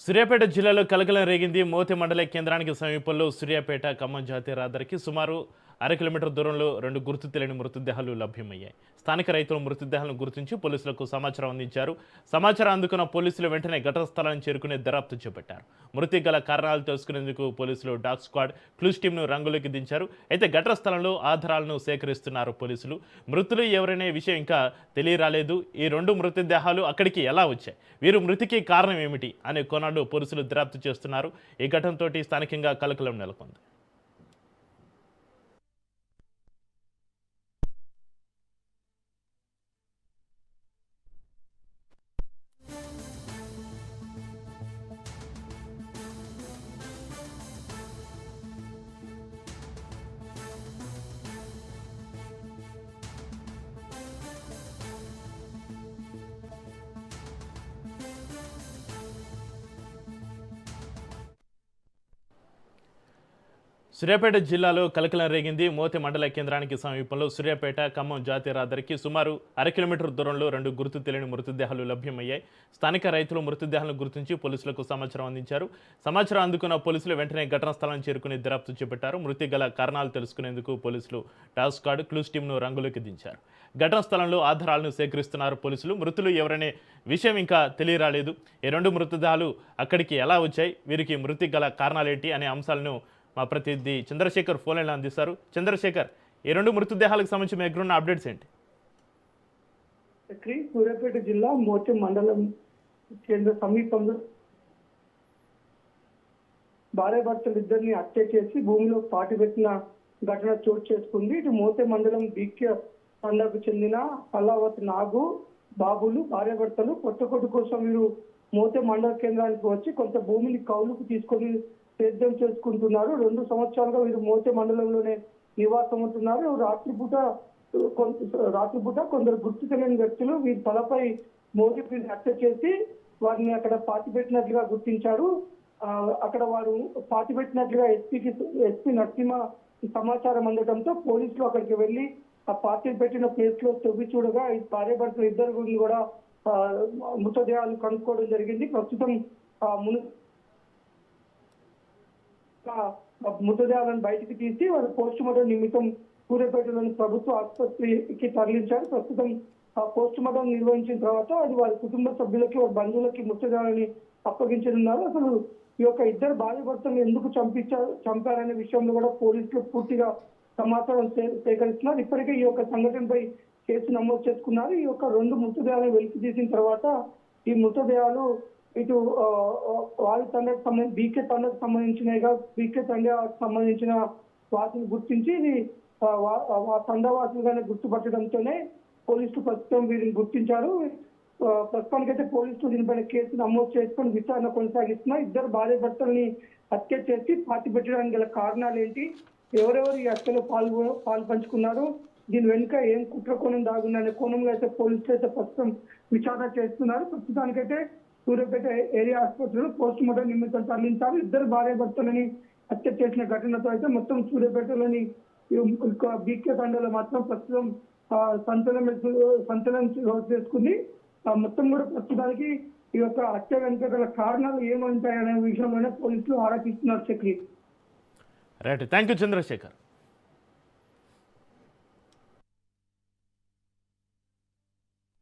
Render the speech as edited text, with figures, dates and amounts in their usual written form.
సూర్యాపేట జిల్లాలో కలకలం రేగింది. మోతి మండల కేంద్రానికి సమీపంలో సూర్యాపేట ఖమ్మం జాతీయ రహదారికి సుమారు కిలోమీటర్ దూరంలో 2 గుర్తు తెలియని మృతదేహాలు లభ్యమయ్యాయి. స్థానిక రైతులు మృతదేహాలను గుర్తించి పోలీసులకు సమాచారం అందించారు. సమాచారం అందుకున్న పోలీసులు వెంటనే ఘటనా స్థలాన్ని చేరుకునే దర్యాప్తు చేపట్టారు. మృతి గల కారణాలు తెలుసుకునేందుకు పోలీసులు డాగ్ స్క్వాడ్, క్లూస్ టీంను రంగులోకి దించారు. అయితే ఘటనా స్థలంలో ఆధారాలను సేకరిస్తున్నారు పోలీసులు. మృతులు ఎవరనే విషయం ఇంకా తెలియరాలేదు. ఈ 2 మృతదేహాలు అక్కడికి ఎలా వచ్చాయి, వీరు మృతికి కారణం ఏమిటి అనే కోణాల్లో పోలీసులు దర్యాప్తు చేస్తున్నారు. ఈ ఘటనతో స్థానికంగా కలకలం నెలకొంది. సూర్యాపేట జిల్లాలో కలకలం రేగింది. మోతి మండల కేంద్రానికి సమీపంలో సూర్యాపేట ఖమ్మం జాతీయ రహదారికి సుమారు కిలోమీటర్ దూరంలో 2 గుర్తు తెలియని మృతదేహాలు లభ్యమయ్యాయి. స్థానిక రైతులు మృతదేహాలను గుర్తించి పోలీసులకు సమాచారం అందించారు. సమాచారం అందుకున్న పోలీసులు వెంటనే ఘటనా స్థలాన్ని చేరుకుని దర్యాప్తు చేపట్టారు. మృతి గల కారణాలు తెలుసుకునేందుకు పోలీసులు టాస్క్ స్క్వాడ్, క్లూస్ టీంను రంగులోకి దించారు. ఘటనా స్థలంలో ఆధారాలను సేకరిస్తున్నారు పోలీసులు. మృతులు ఎవరనే విషయం ఇంకా తెలియరాలేదు. ఈ 2 మృతదేహాలు అక్కడికి ఎలా వచ్చాయి, వీరికి మృతి గల కారణాలేంటి అనే అంశాలను మా ప్రతినిధి చంద్రశేఖర్ ఫోన్ లైన్లో అందిస్తారు. చంద్రశేఖర్, ఈ 2 మృతదేహాలకు సంబంధించి మీ దగ్గర ఉన్న అప్డేట్స్ ఏంటి? సూర్యాపేట జిల్లా మోతి మండలం కేంద్ర సమీపంలో భార్యాభర్తలు ఇద్దరిని హత్య చేసి భూమిలో పాతిపెట్టిన ఘటన చోటు చేసుకుంది. ఇటు మోతి మండలం బీకే తండాకు చెందిన అల్లావత్ నాగు, బాబులు భార్యాభర్తలు కొత్త కోసం వీరు మోతి మండల కేంద్రానికి వచ్చి కొంత భూమిని కౌలుకు తీసుకొని సేద్యం చేసుకుంటున్నారు. 2 సంవత్సరాలుగా వీరు మోతే మండలంలోనే నివాసం ఉంటున్నారు. రాత్రిపూట కొందరు గుర్తు తెలియని వ్యక్తులు వీరి తలపై మోతి హత్య చేసి వారిని అక్కడ పాతిపెట్టినట్లుగా గుర్తించారు. అక్కడ వారు పాతిపెట్టినట్లుగా ఎస్పీ నరసింహ సమాచారం అందడంతో పోలీసులు అక్కడికి వెళ్లి ఆ పాతి పెట్టిన ప్లేస్ లో తవ్వి చూడగా ఈ భార్యాభర్తలు ఇద్దరు గురించి కూడా మృతదేహాలు కనుక్కోవడం జరిగింది. ప్రస్తుతం మృతదేహాలను బయటికి తీసి వారు పోస్ట్ మార్టం నిమిత్తం సూర్యాపేటలోని ప్రభుత్వ ఆసుపత్రికి తరలించారు. ప్రస్తుతం పోస్ట్ మార్టం నిర్వహించిన తర్వాత అది వారి కుటుంబ సభ్యులకి, వారి బంధువులకి మృతదేహాలని అప్పగించనున్నారు. అసలు ఈ యొక్క ఇద్దరు భార్యాభర్తలు ఎందుకు చంపారనే విషయంలో కూడా పోలీసులు పూర్తిగా సమాచారం సేకరిస్తున్నారు. ఇప్పటికే ఈ యొక్క సంఘటనపై కేసు నమోదు చేసుకున్నారు. ఈ యొక్క 2 మృతదేహాలను వెలికి తీసిన తర్వాత ఈ మృతదేహాలు ఇటు వారి తండ్రికి సంబంధించి బీకే తండ్రికి సంబంధించినగా బీకే తండ్రికి సంబంధించిన వాటిని గుర్తించి ఇది తండవాసులుగానే గుర్తుపట్టడంతోనే పోలీసులు ప్రస్తుతం వీరిని గుర్తించారు. ప్రస్తుతానికైతే పోలీసులు దీనిపైన కేసు నమోదు చేసుకొని విచారణ కొనసాగిస్తున్నారు. ఇద్దరు భార్యాభర్తల్ని హత్య చేసి పాతి పెట్టడానికి గల కారణాలు ఏంటి, ఎవరెవరు ఈ హత్యలో పాలు పంచుకున్నారు, దీని వెనుక ఏం కుట్ర కోణం దాగుందనే కోణంలో అయితే పోలీసులు అయితే ప్రస్తుతం విచారణ చేస్తున్నారు. ప్రస్తుతానికైతే సూర్యాపేట ఏరియా ఆసుపత్రిలో పోస్ట్ మార్టం నిమిత్తం తరలించారు. ఇద్దరు భార్యాభర్తలని హత్య చేసిన ఘటనతో అయితే మొత్తం సూర్యాపేటలోని బీకే తండలో మాత్రం ప్రస్తుతం సంచలనం చేసుకుంది. మొత్తం కూడా ప్రస్తుతానికి ఈ యొక్క హత్య వెనుక గల కారణాలు ఏమంటాయనే విషయంలోనే పోలీసులు ఆరా తీస్తున్నారు. Chakri. Right, thank you Chandrasekhar.